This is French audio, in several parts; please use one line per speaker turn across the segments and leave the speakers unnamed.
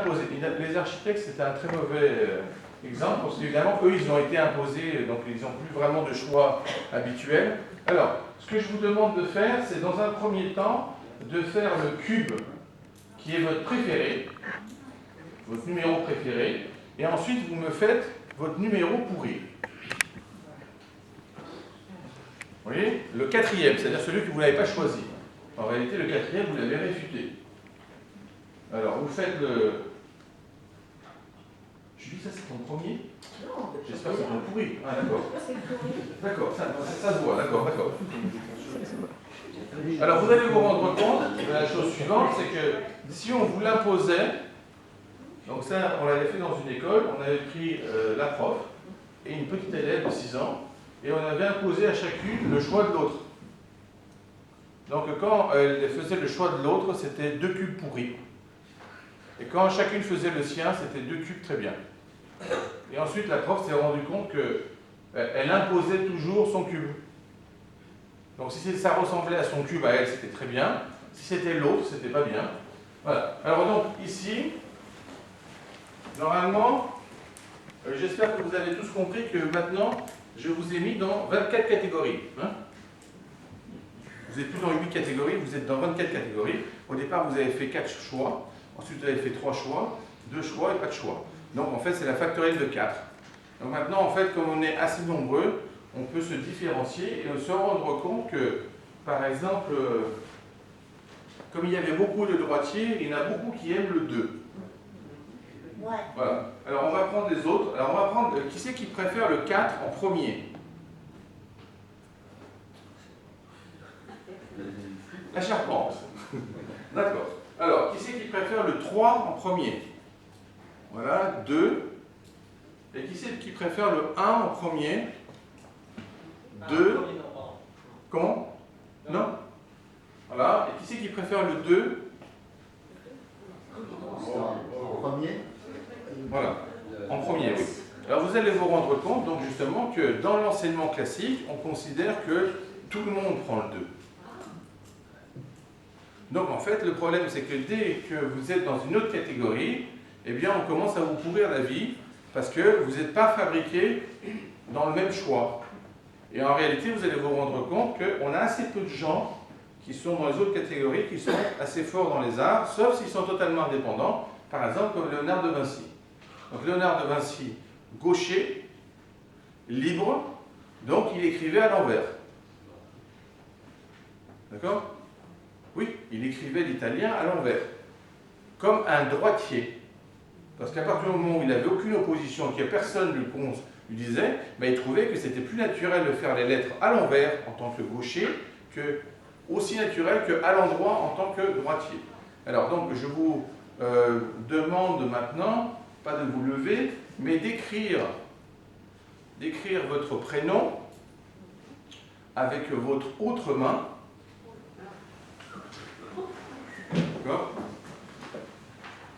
imposé. Les architectes, c'était un très mauvais exemple, parce qu'évidemment, eux, ils ont été imposés, donc ils n'ont plus vraiment de choix habituel. Alors, ce que je vous demande de faire, c'est dans un premier temps, de faire le cube qui est votre préféré, votre numéro préféré, et ensuite, vous me faites votre numéro pourri. Vous voyez? Le quatrième, c'est-à-dire celui que vous n'avez pas choisi. En réalité, le quatrième, vous l'avez réfuté. Alors, vous faites le... Julie, ça c'est ton premier?
Non.
J'espère que c'est ton pourri. Ah, d'accord. D'accord, ça se voit, d'accord. Alors, vous allez vous rendre compte de la chose suivante, c'est que si on vous l'imposait, donc ça, on l'avait fait dans une école, on avait pris la prof et une petite élève de 6 ans, et on avait imposé à chacune le choix de l'autre. Donc quand elle faisait le choix de l'autre, c'était 2 cubes pourris. Et quand chacune faisait le sien, c'était 2 cubes très bien. Et ensuite, la prof s'est rendue compte qu'elle imposait toujours son cube. Donc si ça ressemblait à son cube à elle, c'était très bien. Si c'était l'autre, c'était pas bien. Voilà. Alors donc, ici, normalement, j'espère que vous avez tous compris que maintenant, je vous ai mis dans 24 catégories. Hein? Vous n'êtes plus dans 8 catégories, vous êtes dans 24 catégories. Au départ, vous avez fait 4 choix. Ensuite, vous avez fait 3 choix, 2 choix et pas de choix. Donc, en fait, c'est la factorielle de 4. Donc maintenant, en fait, comme on est assez nombreux, on peut se différencier et se rendre compte que, par exemple, comme il y avait beaucoup de droitiers, il y en a beaucoup qui aiment le 2.
Ouais.
Voilà. Alors, on va prendre les autres. Alors, on va prendre... Qui c'est qui préfère le 4 en premier? La charpente. D'accord. Alors, qui c'est qui préfère le 3 en premier? Voilà, 2. Et qui c'est qui préfère le 1 en premier? 2. Comment? Non? Voilà. Et qui c'est qui préfère le 2?
En premier?
Voilà. En premier, oui. Alors, vous allez vous rendre compte, donc, justement, que dans l'enseignement classique, on considère que tout le monde prend le 2. Donc, en fait, le problème, c'est que dès que vous êtes dans une autre catégorie, eh bien, on commence à vous pourrir la vie parce que vous n'êtes pas fabriqué dans le même choix. Et en réalité, vous allez vous rendre compte qu'on a assez peu de gens qui sont dans les autres catégories, qui sont assez forts dans les arts, sauf s'ils sont totalement indépendants, par exemple comme Léonard de Vinci. Donc Léonard de Vinci, gaucher, libre, donc il écrivait à l'envers. D'accord? Oui, il écrivait l'italien à l'envers, comme un droitier. Parce qu'à partir du moment où il n'avait aucune opposition, qu'il n'y a personne lui disait, ben, il trouvait que c'était plus naturel de faire les lettres à l'envers en tant que gaucher, que aussi naturel qu'à l'endroit en tant que droitier. Alors donc, je vous demande maintenant, pas de vous lever, mais d'écrire votre prénom avec votre autre main. D'accord?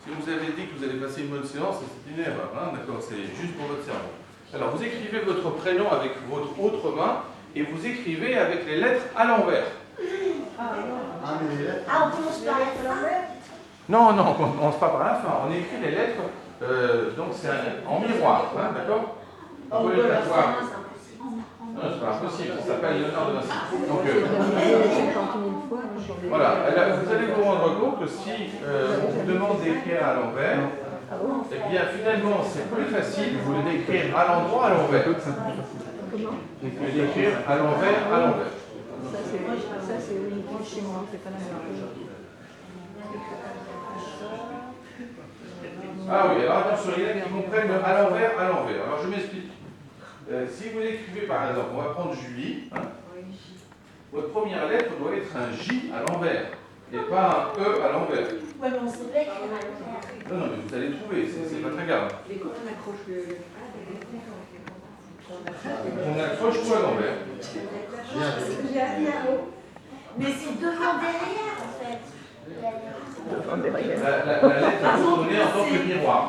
Si vous avez dit que vous allez passer une bonne séance, c'est une erreur, hein? D'accord? C'est juste pour votre cerveau. Alors, vous écrivez votre prénom avec votre autre main et vous écrivez avec les lettres à l'envers.
Ah, on commence par la fin?
Non, on ne commence pas par la fin. On écrit les lettres, donc c'est en miroir, hein? D'accord? Vous pouvez le voir. Non, c'est pas impossible, ça s'appelle Léonard de Vinci. Donc, voilà, vous allez vous rendre compte que si on vous demande d'écrire à l'envers, eh bien finalement c'est plus facile d'écrire à l'endroit à l'envers. Que d'écrire à l'envers à l'envers.
Ça c'est uniquement chez moi, c'est pas la même chose.
Ah oui, alors attention, il y en a qui comprennent le à l'envers à l'envers. Alors je m'explique. Si vous écrivez par exemple, on va prendre Julie, hein, votre première lettre doit être un J à l'envers, et pas un E à l'envers.
Ouais, mais on sait pas écrire à l'envers.
Non, mais vous allez trouver, c'est pas très grave.
Et quand on accroche le...
On accroche tout à l'envers.
J'ai appris un mot. Mais c'est devant derrière en fait.
La lettre est tournée en tant que miroir.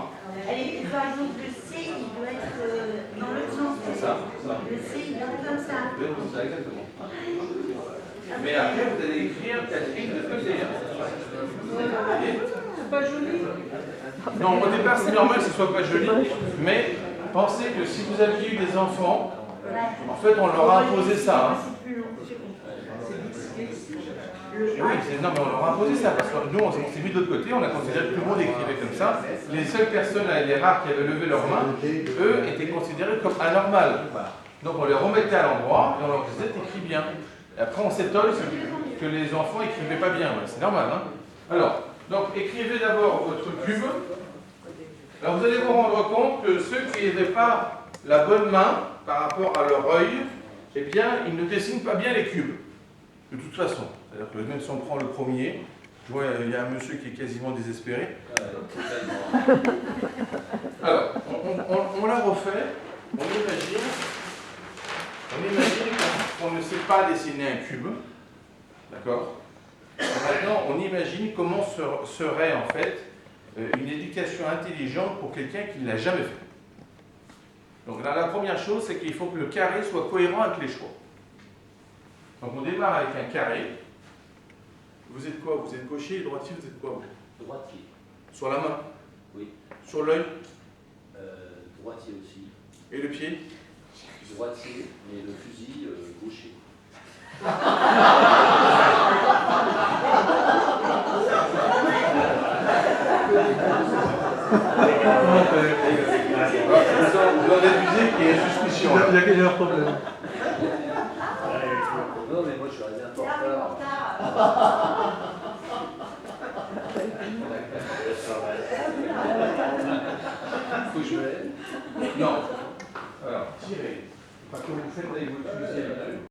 Allez, par exemple, le C, il doit être dans l'autre sens.
C'est ça.
Le C, il doit être comme ça.
Oui, c'est ça, exactement. Mais après, vous allez écrire Catherine de côté.
C'est pas joli.
Non, au départ, c'est normal que ce soit pas joli, mais pensez que si vous aviez eu des enfants, en fait, on leur a imposé ça. Hein. Oui, non, mais on leur a imposé ça, parce que nous, on s'est mis de l'autre côté, on a considéré que tout le monde écrivait comme ça. Les seules personnes, les rares qui avaient levé leurs mains, eux, étaient considérés comme anormales. Donc on les remettait à l'endroit et on leur disait t'écris bien. Et après on s'étonne que les enfants écrivaient pas bien, c'est normal. Hein. Alors, donc écrivez d'abord votre cube. Alors vous allez vous rendre compte que ceux qui n'avaient pas la bonne main par rapport à leur œil, eh bien ils ne dessinent pas bien les cubes. De toute façon. C'est-à-dire que même si on prend le premier, je vois il y a un monsieur qui est quasiment désespéré. Alors, on la refait, on imagine qu'on ne sait pas dessiner un cube, d'accord? Maintenant, on imagine comment serait en fait une éducation intelligente pour quelqu'un qui ne l'a jamais fait. Donc là, la première chose, c'est qu'il faut que le carré soit cohérent avec les choix. Donc on démarre avec un carré. Vous êtes quoi? Vous êtes gaucher et droitier, vous êtes quoi?
Droitier.
Sur la main?
Oui.
Sur l'œil?
Droitier aussi.
Et le pied?
Droitier, mais le fusil gaucher.
Vous en déduisez qu'il y a une suspicion.
Il y a un problème.
Non, mais moi je suis arrivé un peu en retard. Faut que je me lève.
Non. Alors, tirez. Pas que vous faites avec votre fusil.